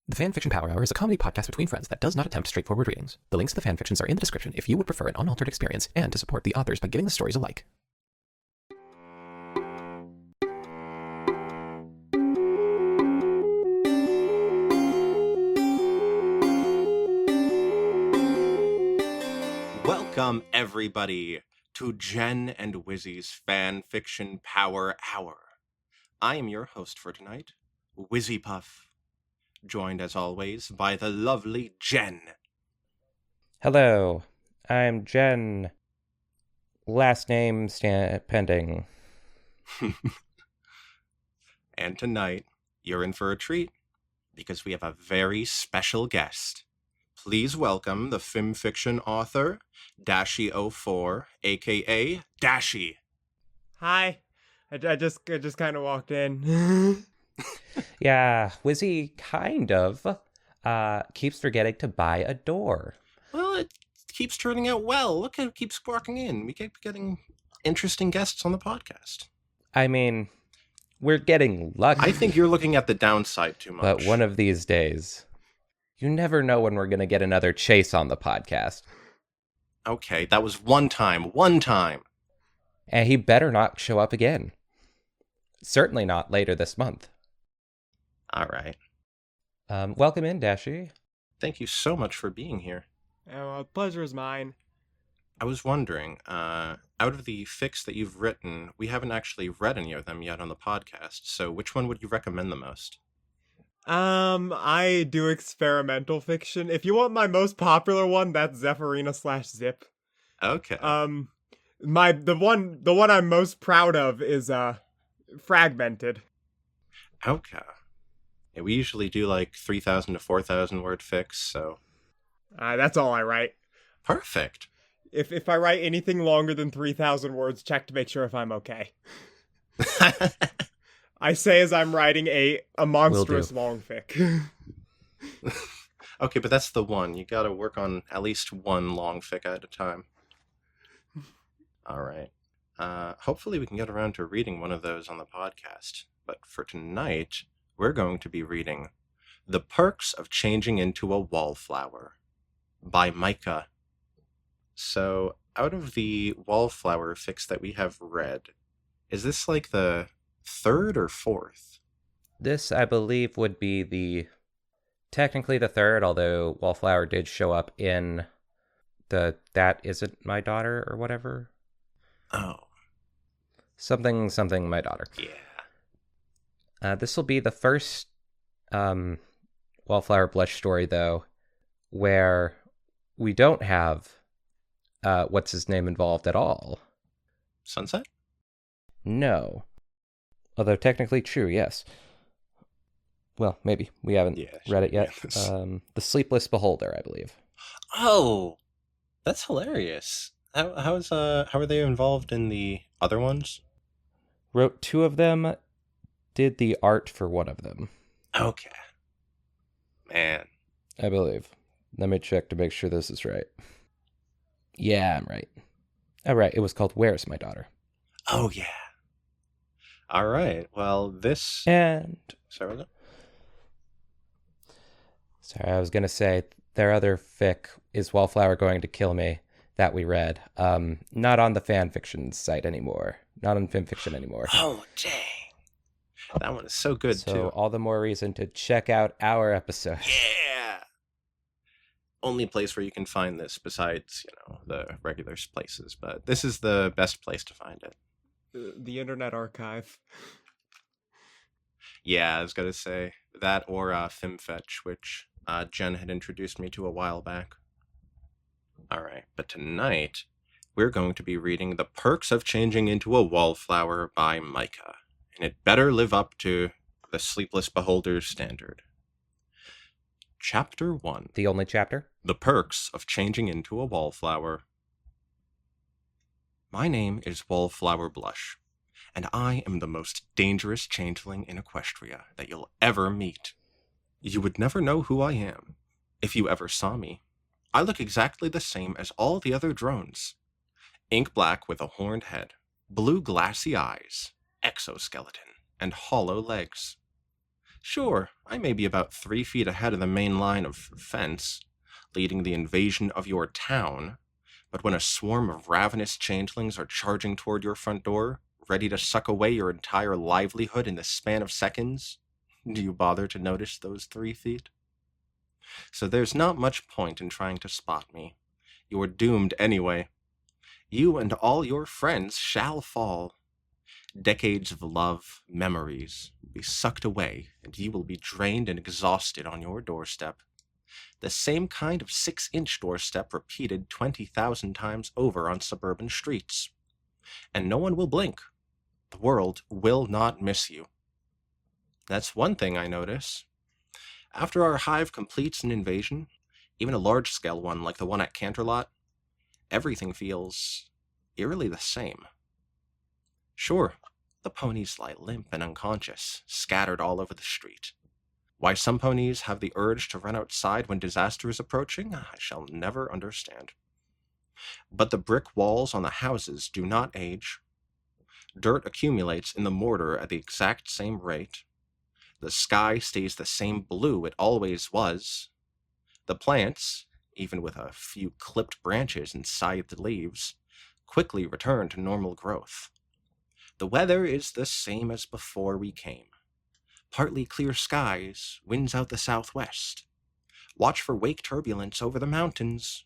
The Fanfiction Power Hour is a comedy podcast between friends that does not attempt straightforward readings. The links to the fanfictions are in the description if you would prefer an unaltered experience and to support the authors by giving the stories a like. Welcome, everybody, to Jen and Wizzy's Fanfiction Power Hour. I am your host for tonight, Wizzy Puff, joined as always by the lovely Jen. Hello, I'm Jen. Last name pending. And tonight, you're in for a treat, because we have a very special guest. Please welcome the Fanfiction author, dashie04, aka Dashie. Hi. I just kind of walked in. Yeah, Wizzy kind of keeps forgetting to buy a door. Well, it keeps turning out well. Look at it keeps walking in. We keep getting interesting guests on the podcast. I mean, we're getting lucky. I think you're looking at the downside too much. But one of these days, you never know when we're going to get another Chase on the podcast. Okay, that was one time. And he better not show up again. Certainly not later this month. All right. Welcome in, Dashie. Thank you so much for being here. Oh, pleasure is mine. I was wondering, out of the fics that you've written, we haven't actually read any of them yet on the podcast, so which one would you recommend the most? I do experimental fiction. If you want my most popular one, that's Zephyrina/Zip. Okay. The one I'm most proud of is Fragmented. Okay. Yeah, we usually do like 3,000 to 4,000 word fics, so... That's all I write. Perfect. If I write anything longer than 3,000 words, check to make sure if I'm okay. I say as I'm writing a monstrous long fic. Okay, but that's the one. You gotta work on at least one long fic at a time. Alright. Hopefully we can get around to reading one of those on the podcast. But for tonight, we're going to be reading The Perks of Changing into a Wallflower by Micah. So, out of the Wallflower fics that we have read, is this like the third or fourth? This, I believe, would be technically the third, although Wallflower did show up in the That Isn't My Daughter or whatever. Oh. Something, my daughter. Yeah. This will be the first Wallflower Blush story, though, where we don't have what's his name involved at all. Sunset? No. Although technically true, yes. Well, maybe. We haven't read it yet. The Sleepless Beholder, I believe. Oh! That's hilarious. How are they involved in the other ones? Wrote two of them, did the art for one of them. Okay. Man. I believe. Let me check to make sure this is right. Yeah, I'm right. All right, it was called Where's My Daughter? Oh, yeah. All right. Well, this... And... Sorry, I was going to say, their other fic is Wallflower Going to Kill Me that we read. Not on the fanfiction site anymore. Not on Fanfiction anymore. Oh, dang. That one is so good, too. So all the more reason to check out our episode. Yeah! Only place where you can find this besides, the regular places. But this is the best place to find it. The Internet Archive. Yeah, I was going to say that or FimFetch, which Jen had introduced me to a while back. Alright, but tonight, we're going to be reading The Perks of Changing into a Wallflower by Micah. And it better live up to the Sleepless Beholder's standard. Chapter 1. The only chapter? The Perks of Changing into a Wallflower. My name is Wallflower Blush, and I am the most dangerous changeling in Equestria that you'll ever meet. You would never know who I am, if you ever saw me. I look exactly the same as all the other drones. Ink black with a horned head, blue glassy eyes, exoskeleton, and hollow legs. Sure, I may be about 3 feet ahead of the main line of fence, leading the invasion of your town, but when a swarm of ravenous changelings are charging toward your front door, ready to suck away your entire livelihood in the span of seconds, do you bother to notice those 3 feet? So there's not much point in trying to spot me. You are doomed anyway. You and all your friends shall fall. Decades of love, memories, will be sucked away, and you will be drained and exhausted on your doorstep. The same kind of 6-inch doorstep repeated 20,000 times over on suburban streets. And no one will blink. The world will not miss you. That's one thing I notice. After our hive completes an invasion, even a large-scale one like the one at Canterlot, everything feels eerily the same. Sure, the ponies lie limp and unconscious, scattered all over the street. Why some ponies have the urge to run outside when disaster is approaching, I shall never understand. But the brick walls on the houses do not age. Dirt accumulates in the mortar at the exact same rate. The sky stays the same blue it always was. The plants, even with a few clipped branches and scythed leaves, quickly return to normal growth. The weather is the same as before we came. Partly clear skies, winds out the southwest. Watch for wake turbulence over the mountains.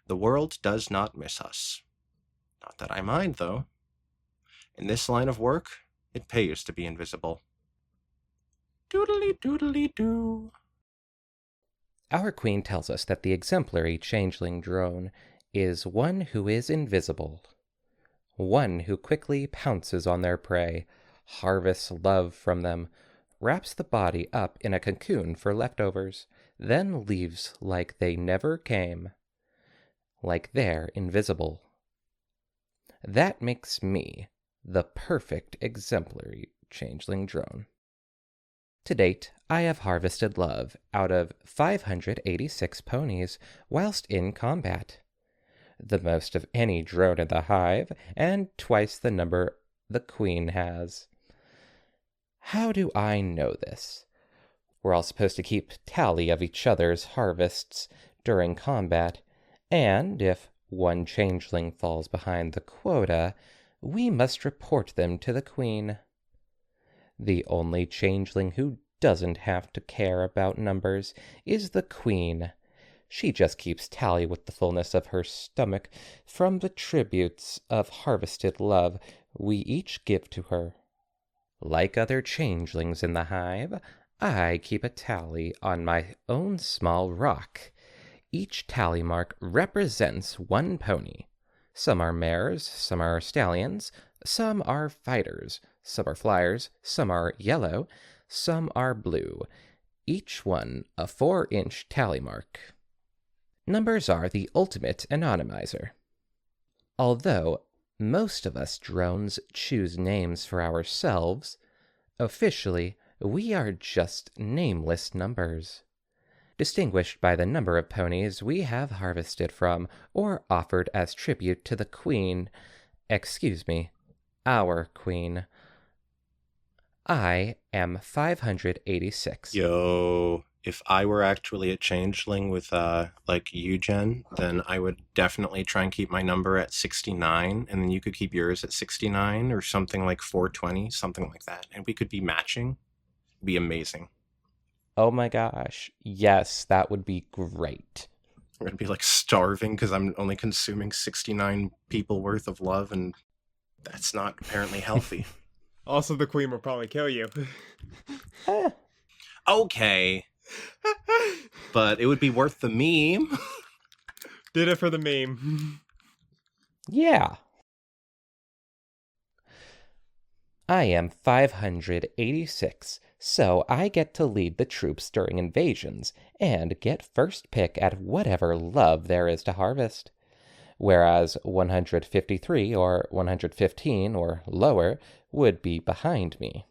The world does not miss us. Not that I mind, though. In this line of work, it pays to be invisible. Doodly doodly doo. Our queen tells us that the exemplary changeling drone is one who is invisible. One who quickly pounces on their prey, harvests love from them, wraps the body up in a cocoon for leftovers, then leaves like they never came. Like they're invisible. That makes me the perfect exemplary changeling drone. To date, I have harvested love out of 586 ponies whilst in combat. The most of any drone in the hive, and twice the number the queen has. How do I know this? We're all supposed to keep tally of each other's harvests during combat, and if one changeling falls behind the quota, we must report them to the queen. The only changeling who doesn't have to care about numbers is the queen. She just keeps tally with the fullness of her stomach from the tributes of harvested love we each give to her. Like other changelings in the hive, I keep a tally on my own small rock. Each tally mark represents one pony. Some are mares, some are stallions, some are fighters, some are flyers, some are yellow, some are blue. Each one a 4-inch tally mark. Numbers are the ultimate anonymizer. Although most of us drones choose names for ourselves, officially we are just nameless numbers, distinguished by the number of ponies we have harvested from or offered as tribute to the queen. Excuse me, our queen. I am 586. Yo, if I were actually a changeling with, like Eugen, then I would definitely try and keep my number at 69, and then you could keep yours at 69, or something like 420, something like that, and we could be matching. It'd be amazing. Oh my gosh, yes, that would be great. I'm gonna be, like, starving because I'm only consuming 69 people worth of love, and that's not apparently healthy. Also, the queen will probably kill you. Okay. But it would be worth the meme. Did it for the meme. Yeah. I am 586, so I get to lead the troops during invasions and get first pick at whatever love there is to harvest. Whereas 153 or 115 or lower would be behind me.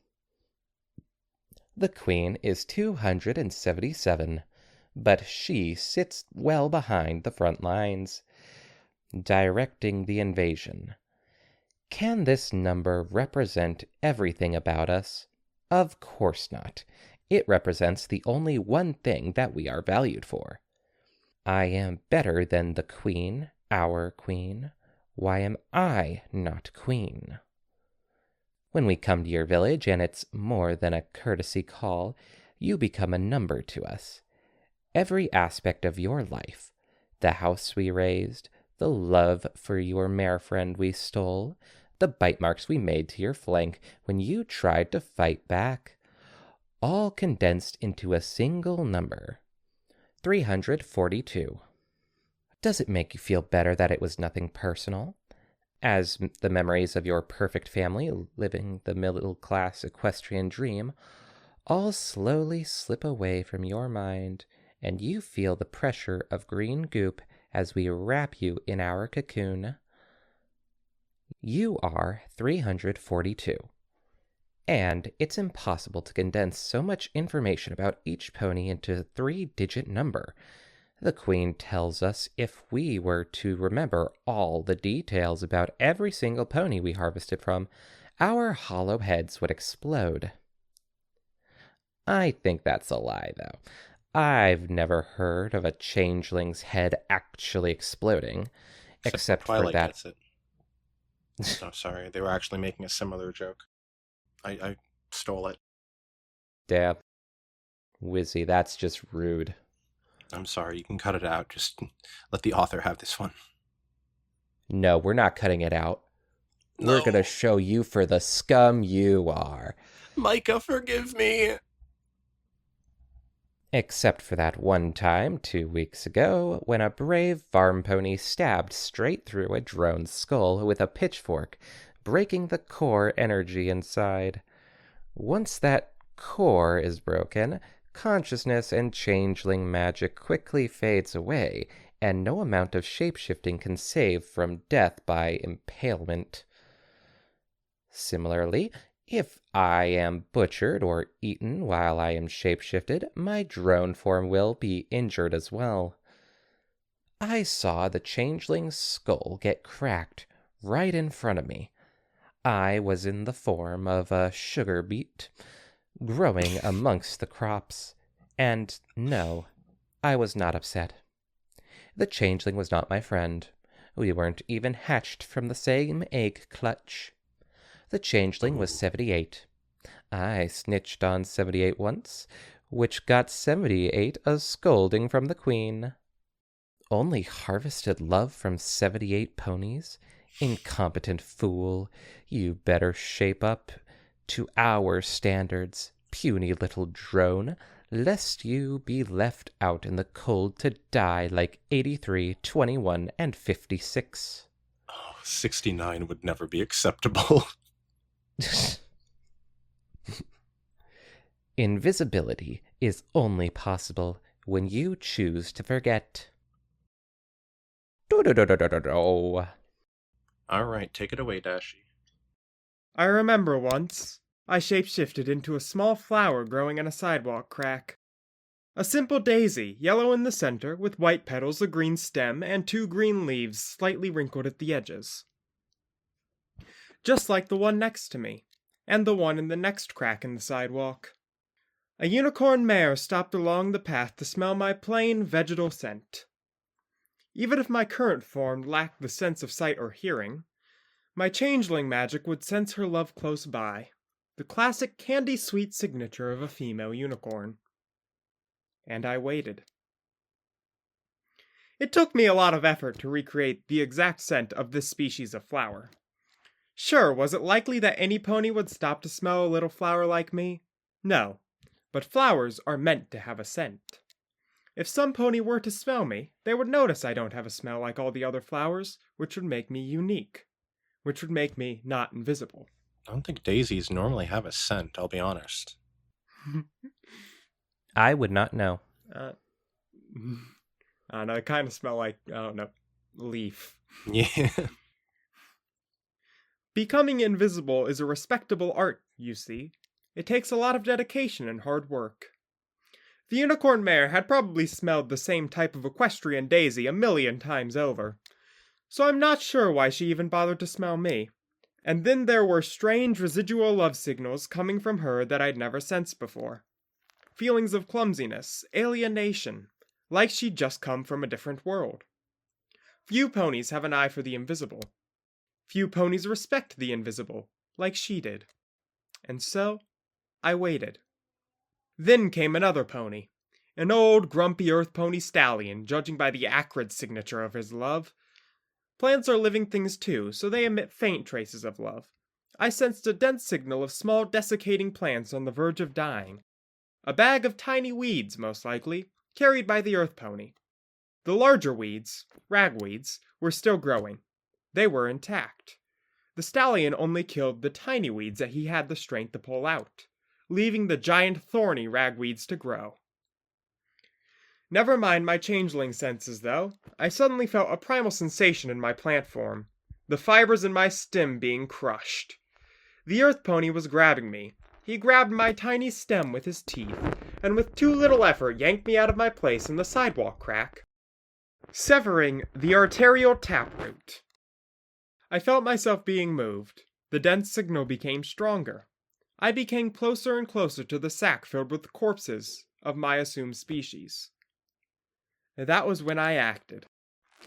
The queen is 277, but she sits well behind the front lines, directing the invasion. Can this number represent everything about us? Of course not. It represents the only one thing that we are valued for. I am better than the queen, our queen. Why am I not queen? When we come to your village and it's more than a courtesy call, you become a number to us. Every aspect of your life, the house we raised, the love for your mare friend we stole, the bite marks we made to your flank when you tried to fight back, all condensed into a single number, 342. Does it make you feel better that it was nothing personal? As the memories of your perfect family living the middle-class equestrian dream all slowly slip away from your mind, and you feel the pressure of green goop as we wrap you in our cocoon. You are 342. And it's impossible to condense so much information about each pony into a 3-digit number. The Queen tells us if we were to remember all the details about every single pony we harvested from, our hollow heads would explode. I think that's a lie, though. I've never heard of a changeling's head actually exploding, except for Twilight that. gets it. Oh, sorry. They were actually making a similar joke. I stole it. Damn. Wizzy, that's just rude. I'm sorry. You can cut it out. Just let the author have this one. No, we're not cutting it out. No. We're gonna show you for the scum you are. Micah, forgive me. Except for that one time 2 weeks ago when a brave farm pony stabbed straight through a drone's skull with a pitchfork, breaking the core energy inside. Once that core is broken, consciousness and changeling magic quickly fades away, and no amount of shapeshifting can save from death by impalement. Similarly, if I am butchered or eaten while I am shapeshifted, my drone form will be injured as well. I saw the changeling's skull get cracked right in front of me. I was in the form of a sugar beet, growing amongst the crops, and no, I was not upset. The changeling was not my friend. We weren't even hatched from the same egg clutch. The changeling was 78. I snitched on 78 once, which got 78 a scolding from the queen. Only harvested love from 78 ponies? Incompetent fool, you better shape up to our standards, puny little drone, lest you be left out in the cold to die like 83, 21, and 56. Oh, 69 would never be acceptable. Invisibility is only possible when you choose to forget. All right, take it away, Dashie. I remember once, I shapeshifted into a small flower growing in a sidewalk crack. A simple daisy, yellow in the center, with white petals, a green stem, and 2 green leaves slightly wrinkled at the edges. Just like the one next to me, and the one in the next crack in the sidewalk. A unicorn mare stopped along the path to smell my plain, vegetal scent. Even if my current form lacked the sense of sight or hearing, my changeling magic would sense her love close by, the classic candy-sweet signature of a female unicorn. And I waited. It took me a lot of effort to recreate the exact scent of this species of flower. Sure, was it likely that any pony would stop to smell a little flower like me? No, but flowers are meant to have a scent. If some pony were to smell me, they would notice I don't have a smell like all the other flowers, which would make me unique, which would make me not invisible. I don't think daisies normally have a scent, I'll be honest. I would not know. I don't know, it kind of smell like, I don't know, leaf. Yeah. Becoming invisible is a respectable art, you see. It takes a lot of dedication and hard work. The unicorn mare had probably smelled the same type of equestrian daisy 1,000,000 times over, so I'm not sure why she even bothered to smell me. And then there were strange residual love signals coming from her that I'd never sensed before. Feelings of clumsiness, alienation, like she'd just come from a different world. Few ponies have an eye for the invisible. Few ponies respect the invisible, like she did. And so, I waited. Then came another pony. An old, grumpy earth pony stallion, judging by the acrid signature of his love. Plants are living things too, so they emit faint traces of love. I sensed a dense signal of small desiccating plants on the verge of dying. A bag of tiny weeds, most likely, carried by the earth pony. The larger weeds, ragweeds, were still growing. They were intact. The stallion only killed the tiny weeds that he had the strength to pull out, leaving the giant thorny ragweeds to grow. Never mind my changeling senses, though. I suddenly felt a primal sensation in my plant form, the fibers in my stem being crushed. The earth pony was grabbing me. He grabbed my tiny stem with his teeth, and with too little effort yanked me out of my place in the sidewalk crack, severing the arterial taproot. I felt myself being moved. The dense signal became stronger. I became closer and closer to the sack filled with corpses of my assumed species. That was when I acted.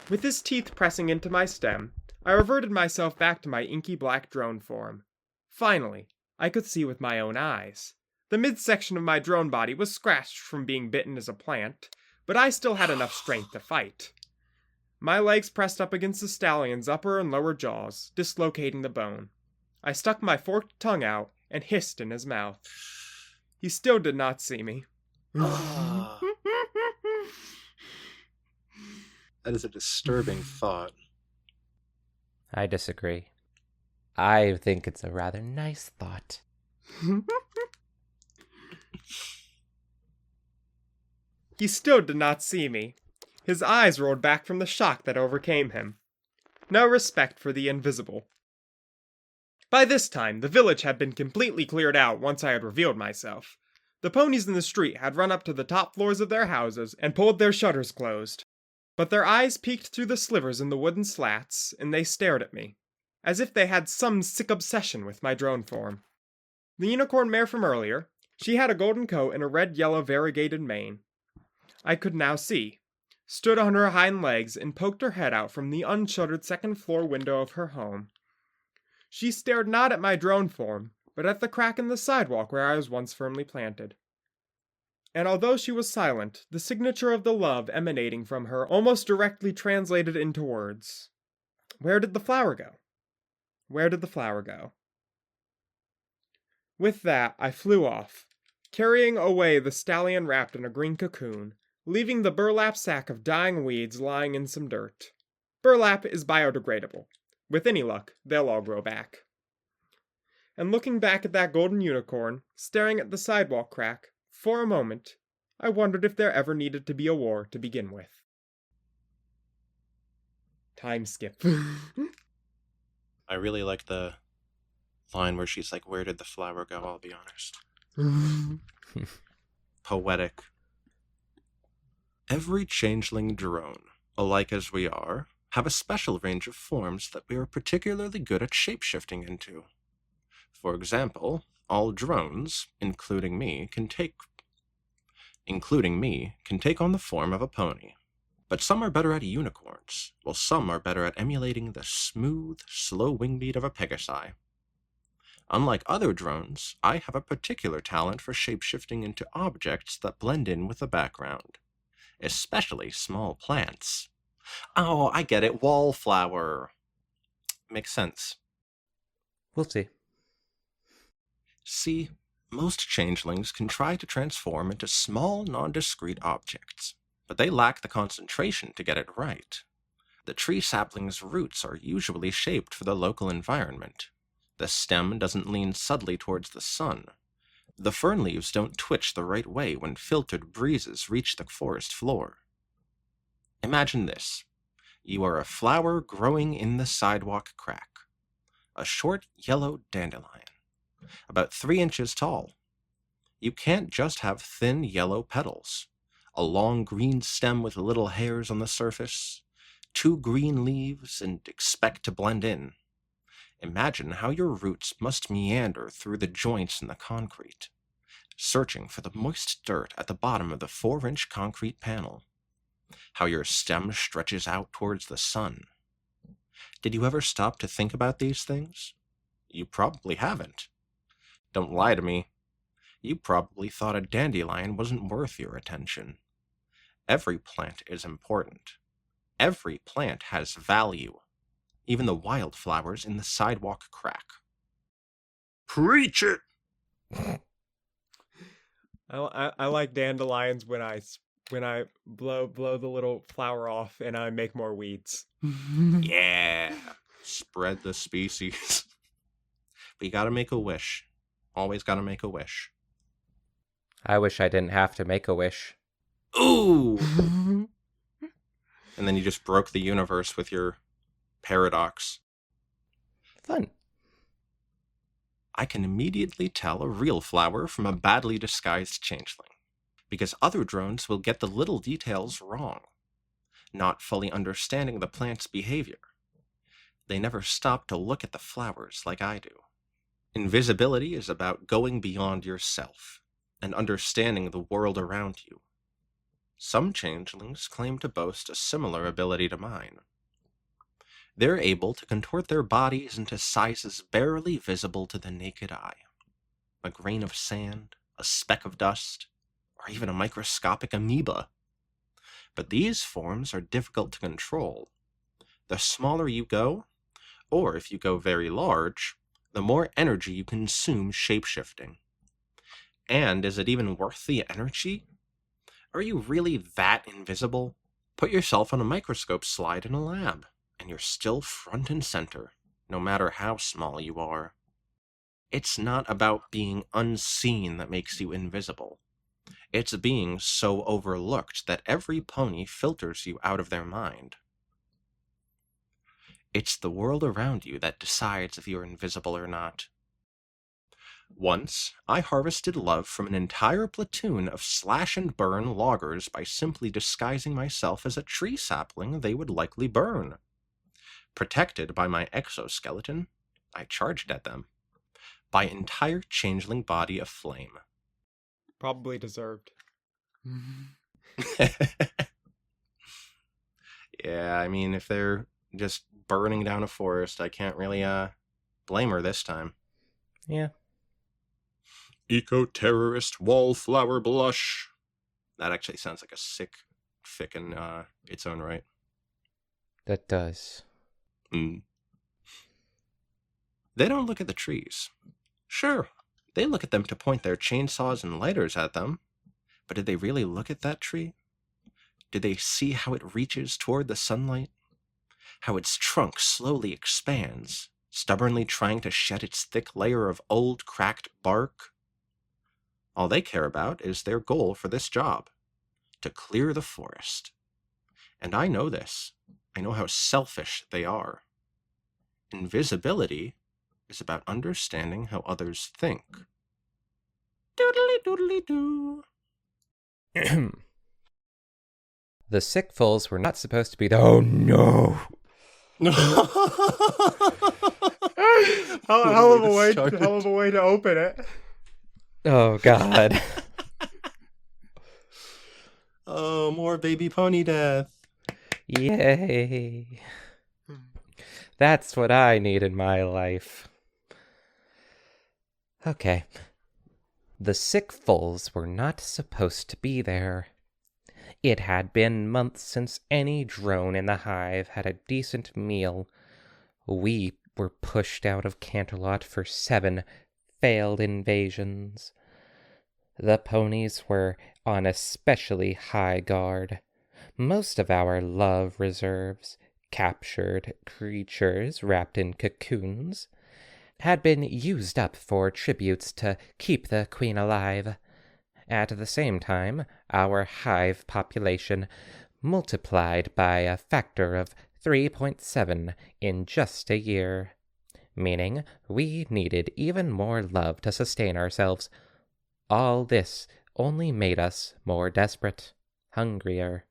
With his teeth pressing into my stem, I reverted myself back to my inky black drone form. Finally, I could see with my own eyes. The midsection of my drone body was scratched from being bitten as a plant, but I still had enough strength to fight. My legs pressed up against the stallion's upper and lower jaws, dislocating the bone. I stuck my forked tongue out and hissed in his mouth. He still did not see me. That is a disturbing thought. I disagree. I think it's a rather nice thought. He still did not see me. His eyes rolled back from the shock that overcame him. No respect for the invisible. By this time, the village had been completely cleared out once I had revealed myself. The ponies in the street had run up to the top floors of their houses and pulled their shutters closed. But their eyes peeked through the slivers in the wooden slats, and they stared at me, as if they had some sick obsession with my drone form. The unicorn mare from earlier, she had a golden coat and a red-yellow variegated mane. I could now see, stood on her hind legs and poked her head out from the unshuttered second-floor window of her home. She stared not at my drone form, but at the crack in the sidewalk where I was once firmly planted. And although she was silent, the signature of the love emanating from her almost directly translated into words. Where did the flower go? Where did the flower go? With that, I flew off, carrying away the stallion wrapped in a green cocoon, leaving the burlap sack of dying weeds lying in some dirt. Burlap is biodegradable. With any luck, they'll all grow back. And looking back at that golden unicorn, staring at the sidewalk crack, for a moment, I wondered if there ever needed to be a war to begin with. Time skip. I really like the line where she's like, "Where did the flower go?" I'll be honest. Poetic. Every changeling drone, alike as we are, have a special range of forms that we are particularly good at shapeshifting into. For example, all drones, including me, can take on the form of a pony. But some are better at unicorns, while some are better at emulating the smooth, slow wing beat of a pegasi. Unlike other drones, I have a particular talent for shapeshifting into objects that blend in with the background, especially small plants. Oh, I get it, Wallflower. Makes sense. We'll see. See, most changelings can try to transform into small, nondiscrete objects, but they lack the concentration to get it right. The tree sapling's roots are usually shaped for the local environment. The stem doesn't lean subtly towards the sun. The fern leaves don't twitch the right way when filtered breezes reach the forest floor. Imagine this. You are a flower growing in the sidewalk crack. A short yellow dandelion, about 3 inches tall. You can't just have thin yellow petals, a long green stem with little hairs on the surface, 2 green leaves, and expect to blend in. Imagine how your roots must meander through the joints in the concrete, searching for the moist dirt at the bottom of the 4-inch concrete panel. How your stem stretches out towards the sun. Did you ever stop to think about these things? You probably haven't. Don't lie to me. You probably thought a dandelion wasn't worth your attention. Every plant is important. Every plant has value. Even the wildflowers in the sidewalk crack. Preach it! I like dandelions when I blow the little flower off and I make more weeds. Yeah! Spread the species. But you gotta make a wish. Always gotta make a wish. I wish I didn't have to make a wish. Ooh! And then you just broke the universe with your paradox. Fun. I can immediately tell a real flower from a badly disguised changeling, because other drones will get the little details wrong, not fully understanding the plant's behavior. They never stop to look at the flowers like I do. Invisibility is about going beyond yourself and understanding the world around you. Some changelings claim to boast a similar ability to mine. They're able to contort their bodies into sizes barely visible to the naked eye. A grain of sand, a speck of dust, or even a microscopic amoeba. But these forms are difficult to control. The smaller you go, or if you go very large, the more energy you consume shapeshifting. And is it even worth the energy? Are you really that invisible? Put yourself on a microscope slide in a lab, and you're still front and center, no matter how small you are. It's not about being unseen that makes you invisible. It's being so overlooked that every pony filters you out of their mind. It's the world around you that decides if you're invisible or not. Once, I harvested love from an entire platoon of slash-and-burn loggers by simply disguising myself as a tree sapling they would likely burn. Protected by my exoskeleton, I charged at them. By entire changeling body aflame. Probably deserved. Yeah, I mean, if they're just burning down a forest, I can't really blame her this time. Yeah. Eco-terrorist wallflower blush. That actually sounds like a sick fic in its own right. That does. They don't look at the trees. Sure, they look at them to point their chainsaws and lighters at them, but did they really look at that tree? Did they see how it reaches toward the sunlight? How its trunk slowly expands, stubbornly trying to shed its thick layer of old, cracked bark? All they care about is their goal for this job, to clear the forest. And I know this. I know how selfish they are. Invisibility is about understanding how others think. Doodly-doodly-doo. The sick foals were not supposed to be the... Oh, no! Hell of a way to open it. Oh, God. Oh, more baby pony death. Yay. That's what I need in my life. Okay. The sick foals were not supposed to be there. It had been months since any drone in the hive had a decent meal. We were pushed out of Canterlot for 7 failed invasions. The ponies were on especially high guard. Most of our love reserves, captured creatures wrapped in cocoons, had been used up for tributes to keep the queen alive. At the same time, our hive population multiplied by a factor of 3.7 in just a year, meaning we needed even more love to sustain ourselves. All this only made us more desperate, hungrier.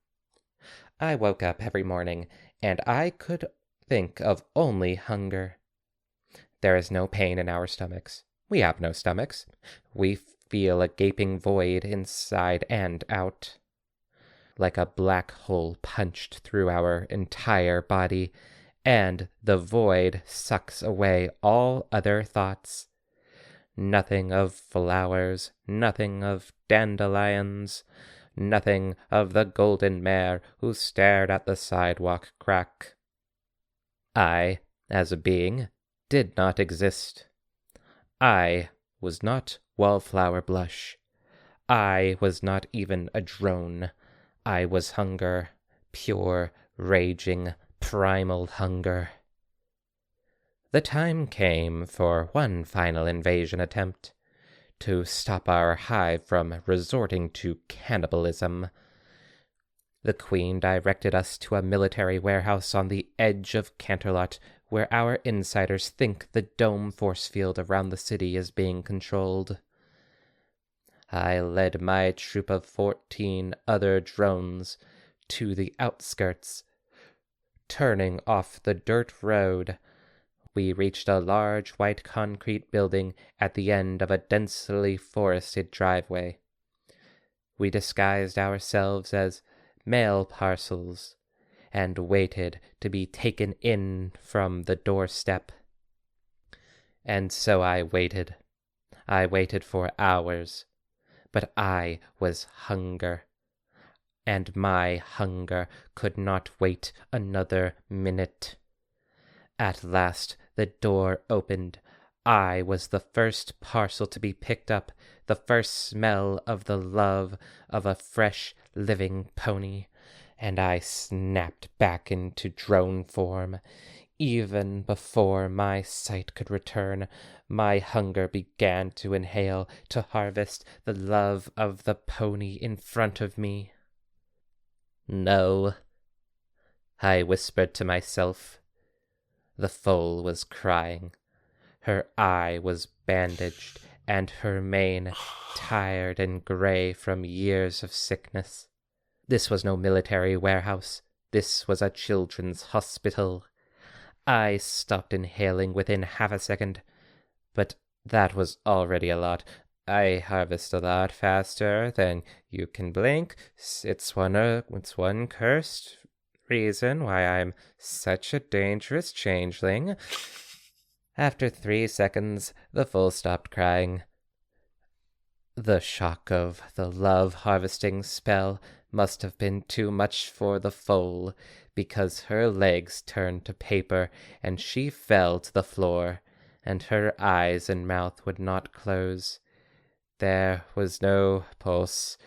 I woke up every morning, and I could think of only hunger. There is no pain in our stomachs. We have no stomachs. We feel a gaping void inside and out, like a black hole punched through our entire body, and the void sucks away all other thoughts. Nothing of flowers, nothing of dandelions, nothing of the golden mare who stared at the sidewalk crack. I, as a being, did not exist. I was not Wallflower Blush. I was not even a drone. I was hunger, pure, raging, primal hunger. The time came for one final invasion attempt, to stop our hive from resorting to cannibalism. The Queen directed us to a military warehouse on the edge of Canterlot, where our insiders think the dome force field around the city is being controlled. I led my troop of 14 other drones to the outskirts. Turning off the dirt road, we reached a large white concrete building at the end of a densely forested driveway. We disguised ourselves as mail parcels and waited to be taken in from the doorstep. And so I waited. I waited for hours. But I was hunger, and my hunger could not wait another minute. At last the door opened. I was the first parcel to be picked up, the first smell of the love of a fresh, living pony, and I snapped back into drone form. Even before my sight could return, my hunger began to inhale, to harvest the love of the pony in front of me. No, I whispered to myself. The foal was crying. Her eye was bandaged, and her mane tired and gray from years of sickness. This was no military warehouse. This was a children's hospital. I stopped inhaling within half a second, but that was already a lot. I harvest a lot faster than you can blink. It's one cursed reason why I'm such a dangerous changeling. After 3 seconds, the foal stopped crying. The shock of the love harvesting spell must have been too much for the foal, because her legs turned to paper and she fell to the floor, and her eyes and mouth would not close. There was no pulse.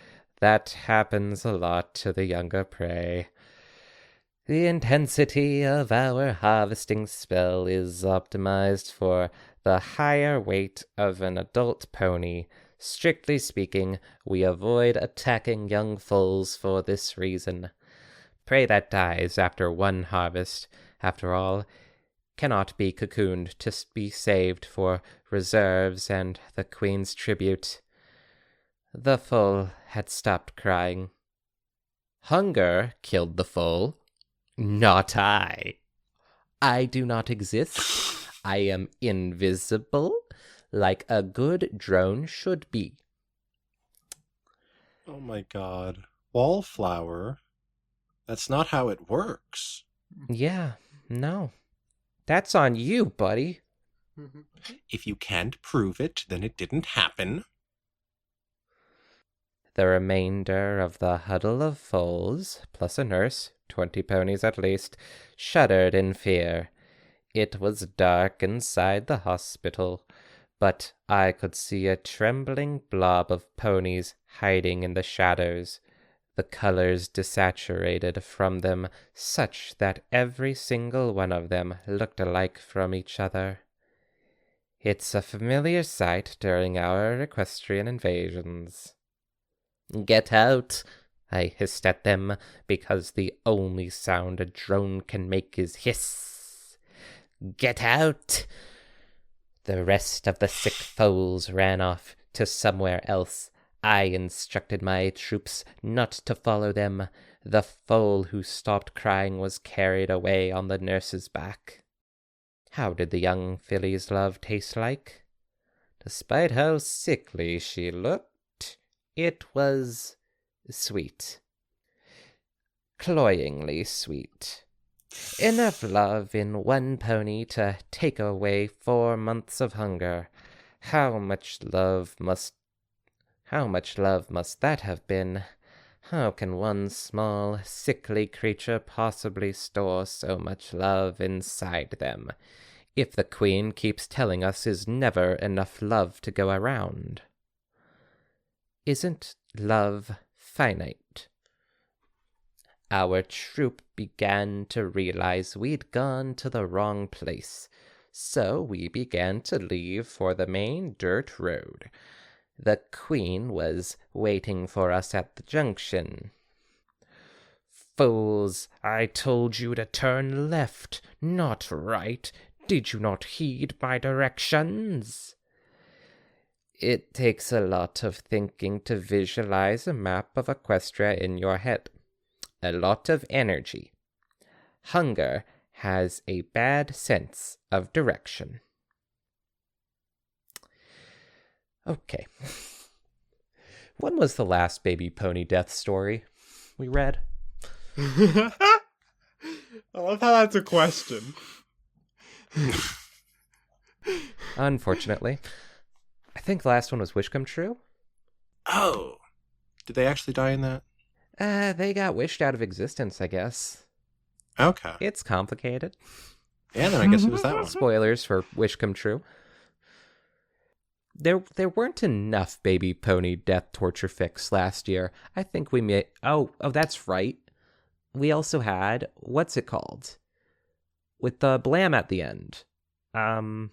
That happens a lot to the younger prey. The intensity of our harvesting spell is optimized for the higher weight of an adult pony. Strictly speaking, we avoid attacking young foals for this reason. Prey that dies after one harvest, after all, cannot be cocooned to be saved for reserves and the Queen's tribute. The foal had stopped crying. Hunger killed the foal, not I. I do not exist. I am invisible, like a good drone should be. Oh my god. Wallflower? That's not how it works. Yeah, no. That's on you, buddy. If you can't prove it, then it didn't happen. The remainder of the huddle of foals, plus a nurse, 20 ponies at least, shuddered in fear. It was dark inside the hospital, but I could see a trembling blob of ponies hiding in the shadows, the colors desaturated from them such that every single one of them looked alike from each other. It's a familiar sight during our equestrian invasions. "Get out!" I hissed at them, because the only sound a drone can make is hiss. "Get out!" The rest of the sick foals ran off to somewhere else. I instructed my troops not to follow them. The foal who stopped crying was carried away on the nurse's back. How did the young filly's love taste like? Despite how sickly she looked, it was sweet. Cloyingly sweet. Enough love in one pony to take away 4 months of hunger. How much love must that have been? How can one small, sickly creature possibly store so much love inside them, if the Queen keeps telling us is never enough love to go around? Isn't love finite? Our troop began to realize we'd gone to the wrong place, so we began to leave for the main dirt road. The Queen was waiting for us at the junction. Fools, I told you to turn left, not right. Did you not heed my directions? It takes a lot of thinking to visualize a map of Equestria in your head. A lot of energy. Hunger has a bad sense of direction. Okay. When was the last baby pony death story we read? I love how that's a question. Unfortunately. I think the last one was Wish Come True. Oh, did they actually die in that? They got wished out of existence, I guess. Okay. It's complicated. Yeah, then I guess it was that one. Spoilers for Wish Come True. There weren't enough baby pony death torture fics last year. I think we may... Oh, that's right. We also had... What's it called? With the blam at the end. Not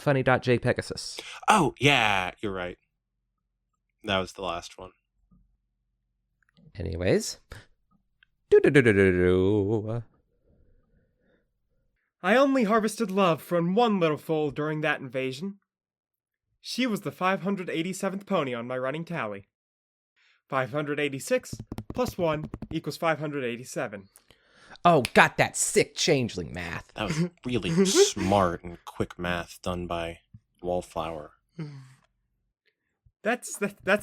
funny.jpegasus. Oh, yeah, you're right. That was the last one. Anyways. Do-do-do-do-do-do. I only harvested love from one little foal during that invasion. She was the 587th pony on my running tally. 586 plus 1 equals 587. Oh, got that sick changeling math. That was really smart and quick math done by Wallflower. That's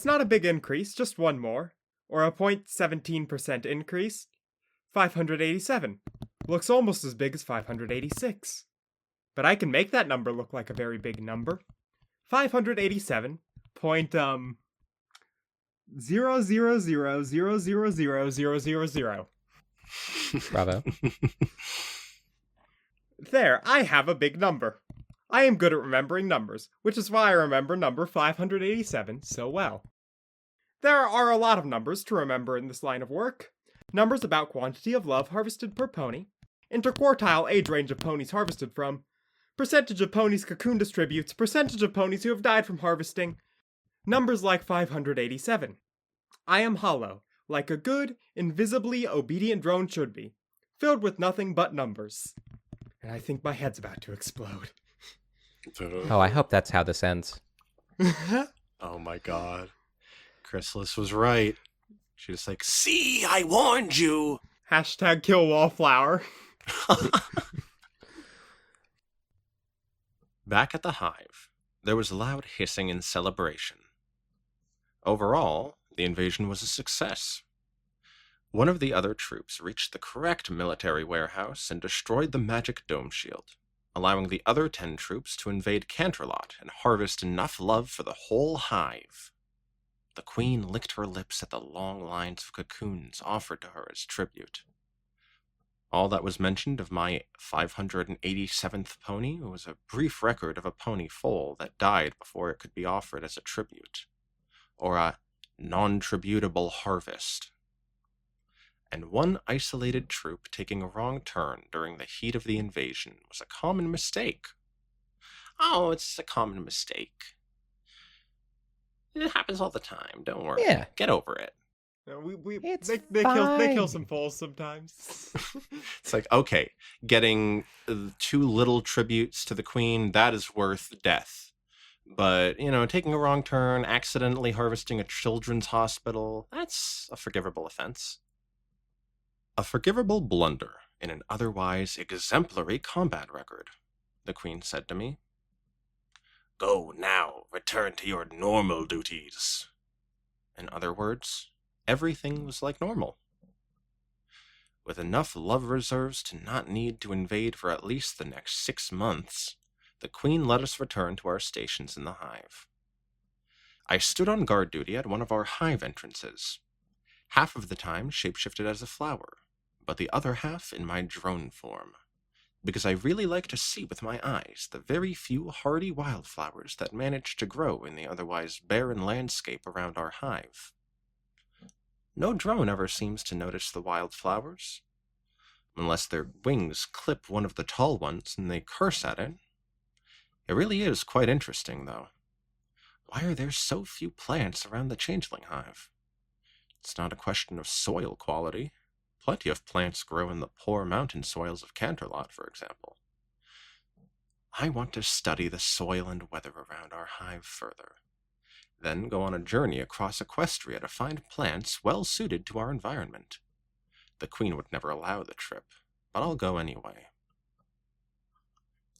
not a big increase, just one more. Or a 0.17% increase. 587. Looks almost as big as 586. But I can make that number look like a very big number. 587 point 0.000000000. Bravo. There, I have a big number. I am good at remembering numbers, which is why I remember number 587 so well. There are a lot of numbers to remember in this line of work. Numbers about quantity of love harvested per pony, interquartile age range of ponies harvested from, percentage of ponies cocoon distributes, percentage of ponies who have died from harvesting, numbers like 587. I am hollow, like a good, invisibly obedient drone should be, filled with nothing but numbers. And I think my head's about to explode. Oh, I hope that's how this ends. Oh my god. Chrysalis was right. She was like, see, I warned you. Hashtag kill Wallflower. Back at the hive, there was loud hissing and celebration. Overall, the invasion was a success. One of the other troops reached the correct military warehouse and destroyed the magic dome shield, allowing the other 10 troops to invade Canterlot and harvest enough love for the whole hive. The queen licked her lips at the long lines of cocoons offered to her as tribute. All that was mentioned of my 587th pony was a brief record of a pony foal that died before it could be offered as a tribute, or a non-tributable harvest. And one isolated troop taking a wrong turn during the heat of the invasion was a common mistake. Oh, it's a common mistake. It happens all the time, don't worry. Yeah. Get over it. It's They fine. kill some foals sometimes. It's like, okay, getting 2 little tributes to the queen, that is worth death. But, taking a wrong turn, accidentally harvesting a children's hospital, that's a forgivable offense. A forgivable blunder in an otherwise exemplary combat record, the Queen said to me. Go now, return to your normal duties. In other words, everything was like normal. With enough love reserves to not need to invade for at least the next 6 months, the Queen let us return to our stations in the hive. I stood on guard duty at one of our hive entrances, half of the time shapeshifted as a flower, but the other half in my drone form, because I really like to see with my eyes the very few hardy wildflowers that manage to grow in the otherwise barren landscape around our hive. No drone ever seems to notice the wildflowers, unless their wings clip one of the tall ones and they curse at it. It really is quite interesting, though. Why are there so few plants around the changeling hive? It's not a question of soil quality. Plenty of plants grow in the poor mountain soils of Canterlot, for example. I want to study the soil and weather around our hive further, then go on a journey across Equestria to find plants well suited to our environment. The Queen would never allow the trip, but I'll go anyway.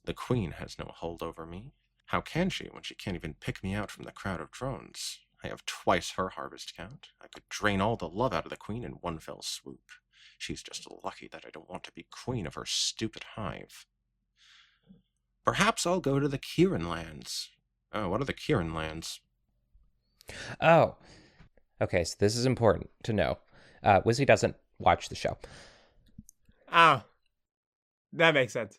The Queen has no hold over me. How can she when she can't even pick me out from the crowd of drones? I have twice her harvest count. I could drain all the love out of the Queen in one fell swoop. She's just lucky that I don't want to be queen of her stupid hive. Perhaps I'll go to the Kieran lands. Oh, what are the Kieran lands? Oh, okay, so this is important to know. Wizzy doesn't watch the show. Ah, that makes sense.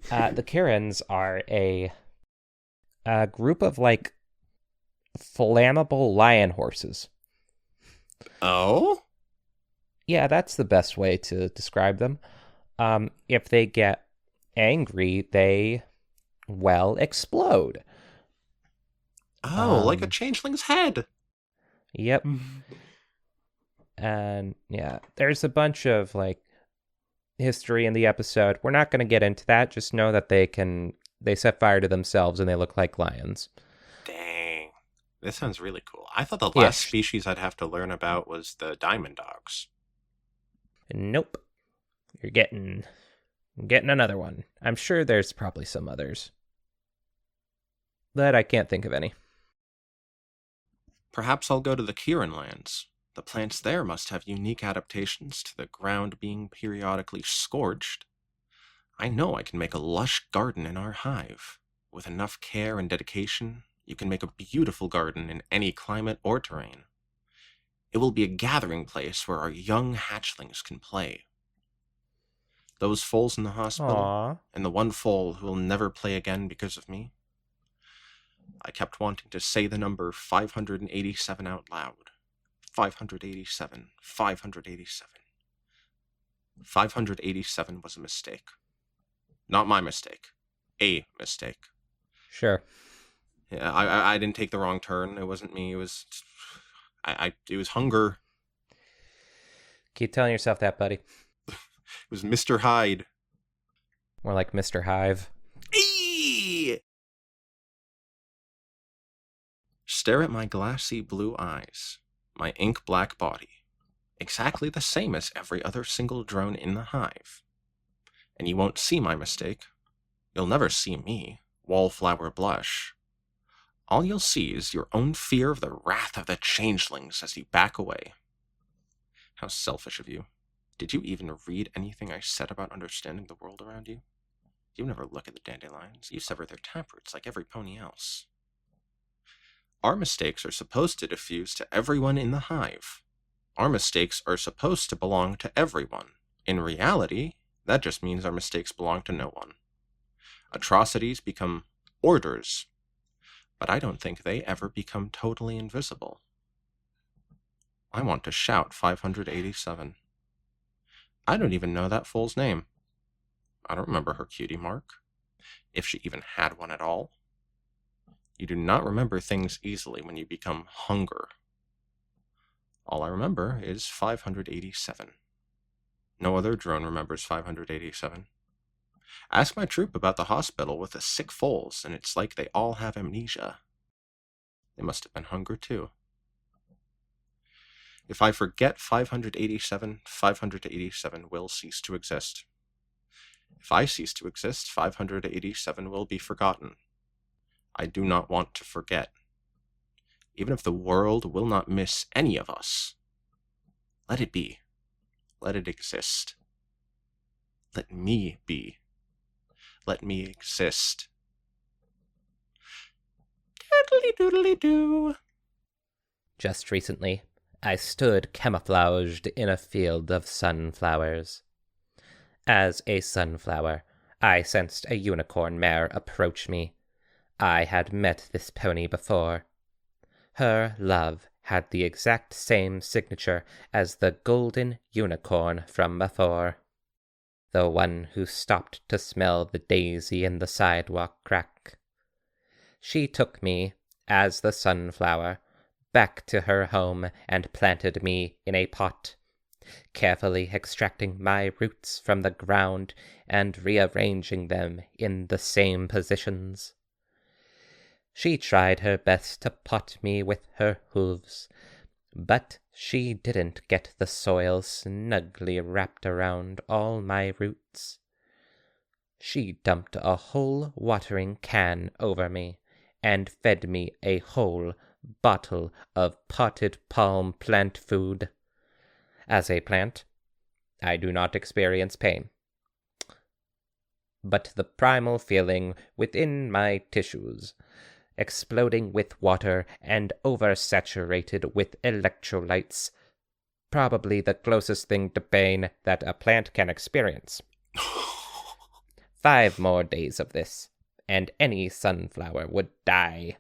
The Karens are a group of, like, flammable lion horses. Oh? Yeah, that's the best way to describe them. If they get angry, they, well, explode. Oh, like a changeling's head. Yep. And, yeah, there's a bunch of, like, history in the episode. We're not going to get into that. Just know that they set fire to themselves and they look like lions. Dang. This sounds really cool. I thought the last species I'd have to learn about was the diamond dogs. Nope. You're getting another one. I'm sure there's probably some others, but I can't think of any. Perhaps I'll go to the Kieran lands. The plants there must have unique adaptations to the ground being periodically scorched. I know I can make a lush garden in our hive. With enough care and dedication, you can make a beautiful garden in any climate or terrain. It will be a gathering place where our young hatchlings can play. Those foals in the hospital, Aww. and the one foal who will never play again because of me. I kept wanting to say the number 587 out loud. 587, 587. 587 was a mistake. Not my mistake. A mistake. Sure. Yeah, I didn't take the wrong turn. It wasn't me. It was... it was hunger. Keep telling yourself that, buddy. It was Mr. Hyde. More like Mr. Hive. Eee! Stare at my glassy blue eyes, my ink-black body, exactly the same as every other single drone in the hive. And you won't see my mistake. You'll never see me, Wallflower Blush. All you'll see is your own fear of the wrath of the changelings as you back away. How selfish of you. Did you even read anything I said about understanding the world around you? You never look at the dandelions. You sever their taproots like every pony else. Our mistakes are supposed to diffuse to everyone in the hive. Our mistakes are supposed to belong to everyone. In reality, that just means our mistakes belong to no one. Atrocities become orders, but I don't think they ever become totally invisible. I want to shout 587. I don't even know that fool's name. I don't remember her cutie mark, if she even had one at all. You do not remember things easily when you become hunger. All I remember is 587. No other drone remembers 587. Ask my troop about the hospital with the sick foals, and it's like they all have amnesia. They must have been hunger too. If I forget 587, 587 will cease to exist. If I cease to exist, 587 will be forgotten. I do not want to forget. Even if the world will not miss any of us, let it be. Let it exist. Let me be. Let me exist. Doodly-doodly-doo. Just recently, I stood camouflaged in a field of sunflowers. As a sunflower, I sensed a unicorn mare approach me. I had met this pony before. Her love had the exact same signature as the golden unicorn from before. The one who stopped to smell the daisy in the sidewalk crack. She took me, as the sunflower, back to her home and planted me in a pot, carefully extracting my roots from the ground and rearranging them in the same positions. She tried her best to pot me with her hooves, but she didn't get the soil snugly wrapped around all my roots. She dumped a whole watering can over me and fed me a whole bottle of potted palm plant food. As a plant, I do not experience pain, but the primal feeling within my tissues, exploding with water and oversaturated with electrolytes, probably the closest thing to pain that a plant can experience. 5 more days of this, and any sunflower would die.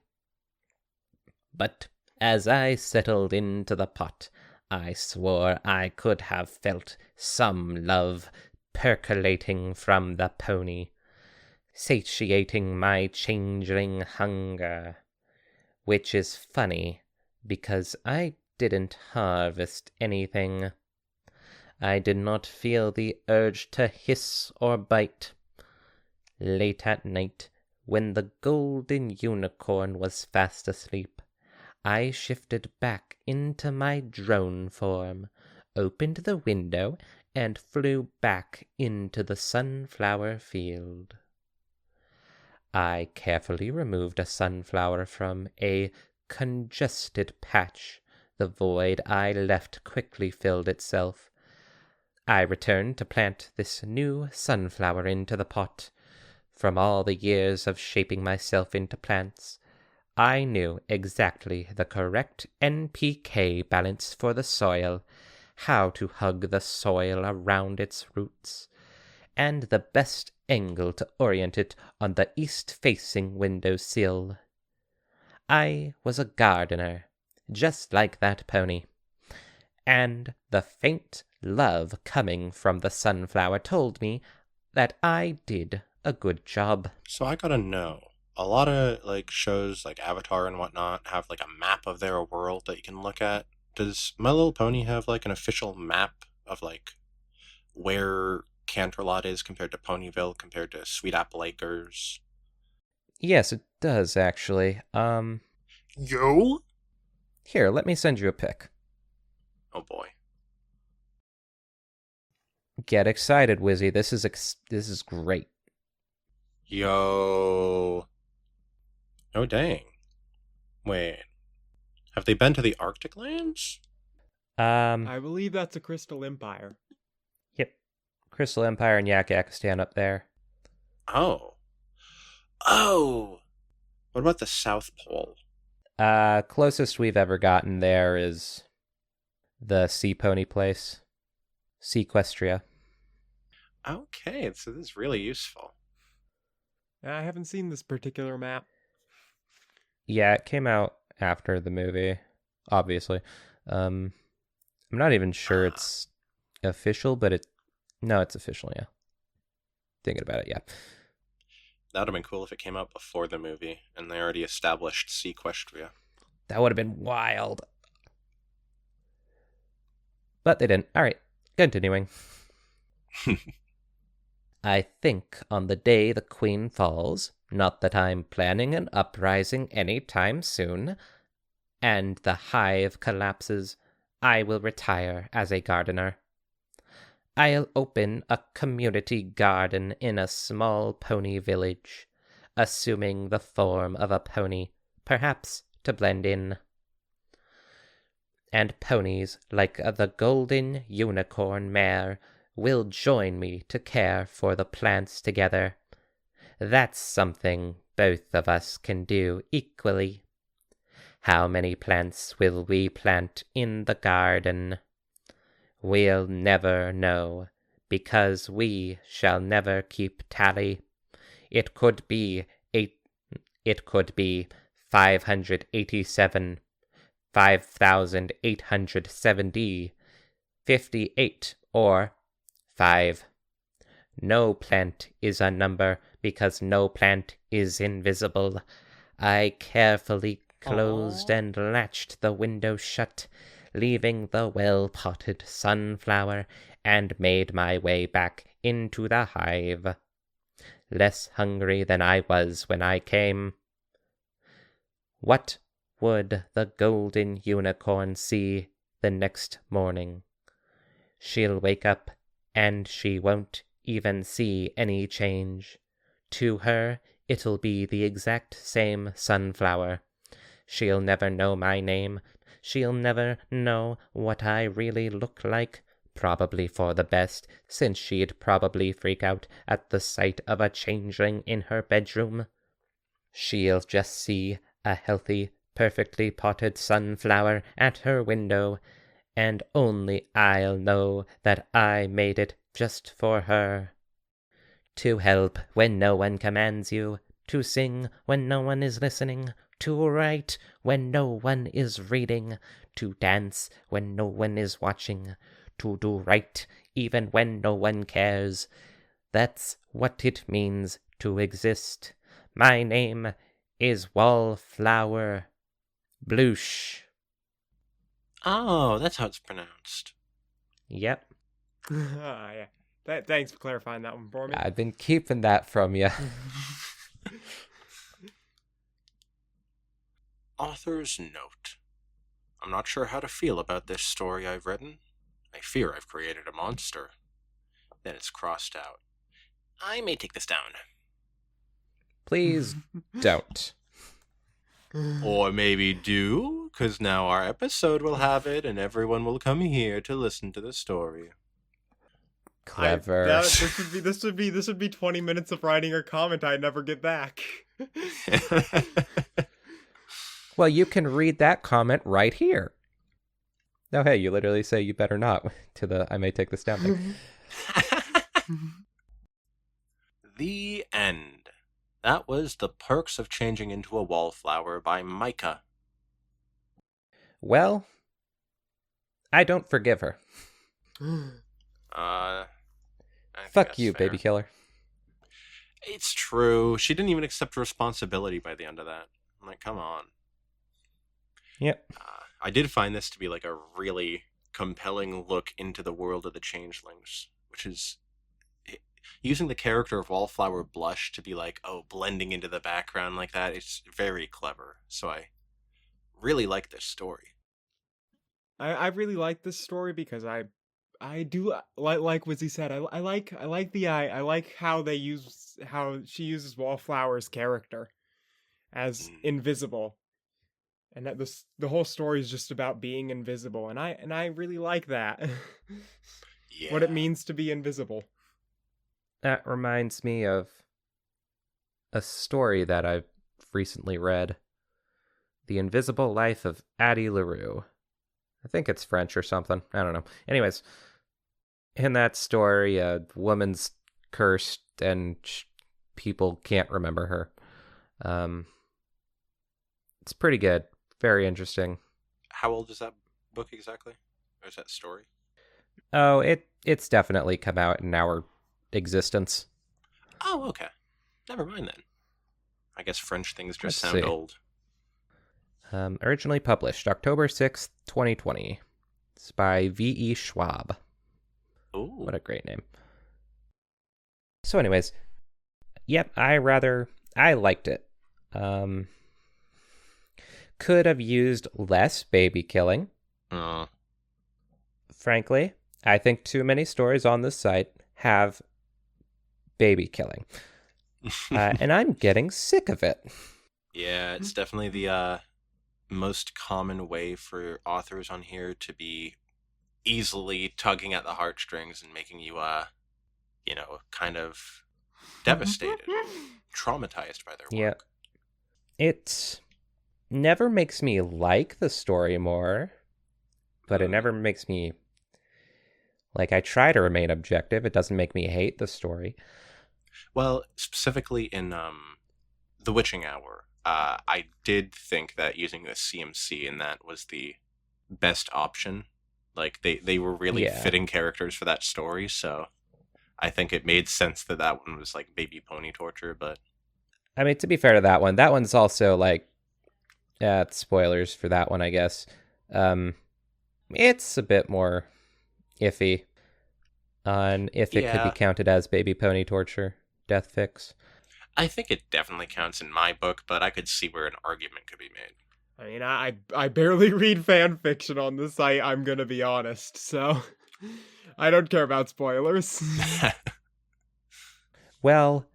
But as I settled into the pot, I swore I could have felt some love percolating from the pony, satiating my changling hunger. Which is funny, because I didn't harvest anything. I did not feel the urge to hiss or bite. Late at night, when the golden unicorn was fast asleep, I shifted back into my drone form, opened the window, and flew back into the sunflower field. I carefully removed a sunflower from a congested patch. The void I left quickly filled itself. I returned to plant this new sunflower into the pot. From all the years of shaping myself into plants, I knew exactly the correct NPK balance for the soil, how to hug the soil around its roots, and the best angle to orient it on the east-facing windowsill. I was a gardener, just like that pony, and the faint love coming from the sunflower told me that I did a good job. So I gotta know. A lot of shows like Avatar and whatnot have a map of their world that you can look at. Does My Little Pony have an official map of where Canterlot is compared to Ponyville, compared to Sweet Apple Acres? Yes, it does actually. Yo? Here, let me send you a pic. Oh boy. Get excited, Wizzy. This is great. Yo. Oh dang. Wait. Have they been to the Arctic lands? I believe that's a Crystal Empire. Yep. Crystal Empire and Yakakistan up there. Oh. Oh! What about the South Pole? Closest we've ever gotten there is the Sea Pony place. Sequestria. Okay, so this is really useful. I haven't seen this particular map. Yeah, it came out after the movie, obviously. I'm not even sure it's official, but it's official, yeah. Thinking about it, yeah. That would have been cool if it came out before the movie, and they already established Sequestria. That would have been wild. But they didn't. All right, continuing. I think on the day the Queen falls, not that I'm planning an uprising any time soon, and the hive collapses, I will retire as a gardener. I'll open a community garden in a small pony village, assuming the form of a pony, perhaps to blend in. And ponies like the golden unicorn mare will join me to care for the plants together. That's something both of us can do equally. How many plants will we plant in the garden? We'll never know, because we shall never keep tally. It could be 587, 5,870, 58, or 5. No plant is a number, because no plant is invisible. I carefully closed and latched the window shut, leaving the well-potted sunflower, and made my way back into the hive. Less hungry than I was when I came. What would the golden unicorn see the next morning? She'll wake up, and she won't even see any change. To her, it'll be the exact same sunflower. She'll never know my name. She'll never know what I really look like. Probably for the best, since she'd probably freak out at the sight of a changeling in her bedroom. She'll just see a healthy, perfectly potted sunflower at her window, and only I'll know that I made it just for her. To help when no one commands you, to sing when no one is listening, to write when no one is reading, to dance when no one is watching, to do right even when no one cares. That's what it means to exist. My name is Wallflower. Bloosh. Oh, that's how it's pronounced. Yep. Yeah. Thanks for clarifying that one for me. I've been keeping that from you. Author's note. I'm not sure how to feel about this story I've written. I fear I've created a monster. Then it's crossed out. I may take this down. Please don't. Or maybe do, because now our episode will have it and everyone will come here to listen to the story. Clever. This would be 20 minutes of writing a comment I'd never get back. Well, you can read that comment right here. No, hey, you literally say you better not to the I may take this down thing. The end. That was The Perks of Changing into a Wallflower by Micah. Well, I don't forgive her. I think Fuck that's you, fair. baby killer. It's true. She didn't even accept responsibility by the end of that. I'm like, come on. Yep. I did find this to be like a really compelling look into the world of the changelings, which is using the character of Wallflower Blush to be like, oh, blending into the background like that. It's very clever. So I really like this story. I really like this story because I do like Wizzy said. I like how she uses Wallflower's character as invisible, and that the whole story is just about being invisible, and I really like that. Yeah. What it means to be invisible. That reminds me of a story that I've recently read. The Invisible Life of Addie LaRue. I think it's French or something. I don't know. Anyways, in that story, a woman's cursed and people can't remember her. It's pretty good. Very interesting. How old is that book exactly? Or is that story? Oh, it's definitely come out in our existence. Oh, okay. Never mind then. I guess French things just Let's sound see. old. Originally published October 6th, 2020. It's by V.E. Schwab. Ooh. What a great name. So anyways, yep, I liked it. Could have used less baby killing. Frankly, I think too many stories on this site have baby killing. And I'm getting sick of it. Yeah, it's definitely the most common way for authors on here to be easily tugging at the heartstrings and making you, kind of devastated, traumatized by their Yeah. work. It never makes me like the story more, but it never makes me... Like, I try to remain objective. It doesn't make me hate the story. Well, specifically in The Witching Hour, I did think that using the CMC in that was the best option. Like, they were really fitting characters for that story, so I think it made sense that that one was, like, baby pony torture, but... I mean, to be fair to that one's also, like... spoilers for that one, I guess. It's a bit more iffy on if it could be counted as baby pony torture, death fix. I think it definitely counts in my book, but I could see where an argument could be made. I mean, I barely read fan fiction on the site, I'm gonna be honest, so I don't care about spoilers. Well,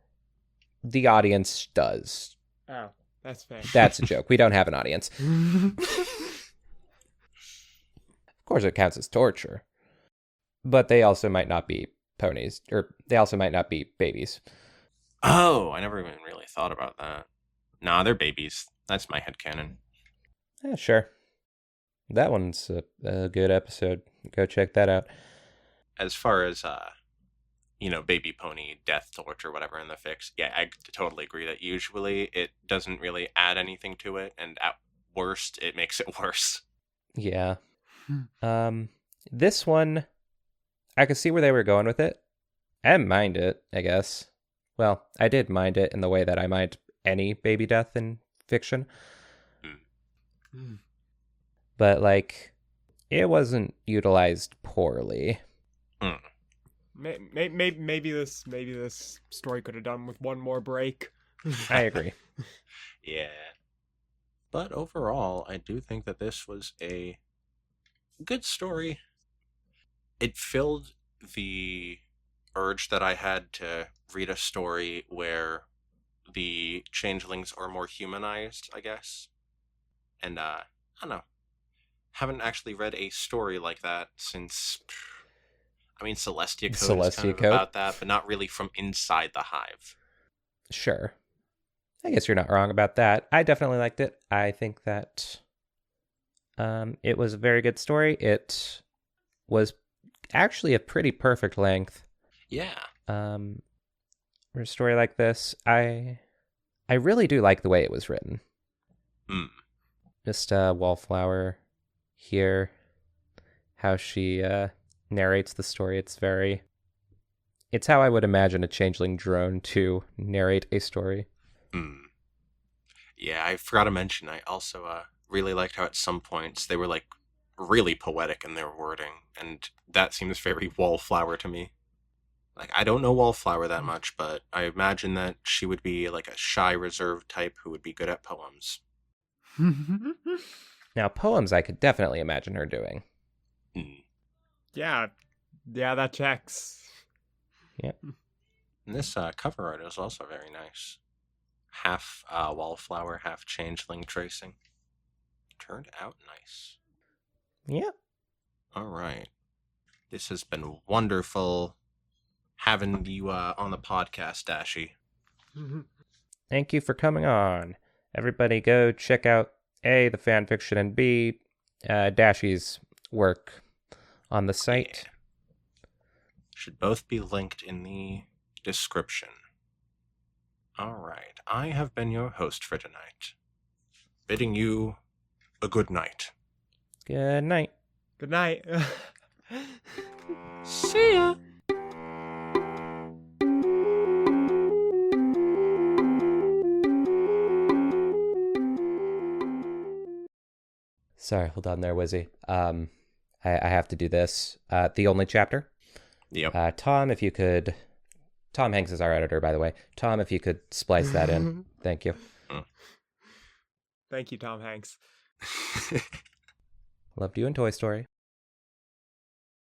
the audience does. Oh, that's fair. That's a joke. We don't have an audience. Of course it counts as torture. But they also might not be ponies, or they also might not be babies. Oh, I never even really thought about that. Nah, they're babies. That's my headcanon. Yeah, sure. That one's a good episode. Go check that out. As far as, baby pony death torture, whatever in the fix, yeah, I totally agree that usually it doesn't really add anything to it, and at worst, it makes it worse. Yeah. This one, I could see where they were going with it. I didn't mind it, I guess. Well, I did mind it in the way that I mind any baby death in fiction. But, like, it wasn't utilized poorly. Maybe this story could have done with one more break. I agree. Yeah. But overall, I do think that this was a good story. It filled the urge that I had to read a story where the changelings are more humanized, I guess. And, I don't know. Haven't actually read a story like that since... I mean, Celestia Code is kind of about that, but not really from inside the hive. Sure. I guess you're not wrong about that. I definitely liked it. I think that it was a very good story. It was actually a pretty perfect length. Yeah. For a story like this, I really do like the way it was written. Just Wallflower here, how she narrates the story. It's how I would imagine a changeling drone to narrate a story. Yeah, I forgot to mention, I also really liked how at some points they were, like, really poetic in their wording, and that seems very Wallflower to me. Like, I don't know Wallflower that much, but I imagine that she would be, like, a shy, reserved type who would be good at poems. Now, poems I could definitely imagine her doing. Yeah, that checks. Yep. And this cover art is also very nice. Half Wallflower, half changeling tracing. Turned out nice. Yeah. All right. This has been wonderful having you on the podcast, Dashie. Thank you for coming on. Everybody go check out A, the fanfiction, and B, Dashie's work on the site. Yeah. Should both be linked in the description. All right. I have been your host for tonight, bidding you a good night. Good night. Good night. See ya. Sorry, hold on there, Wizzy. I have to do this. The only chapter. Yep. Tom, if you could... Tom Hanks is our editor, by the way. Tom, if you could splice that in. Thank you. Thank you, Tom Hanks. Loved you in Toy Story.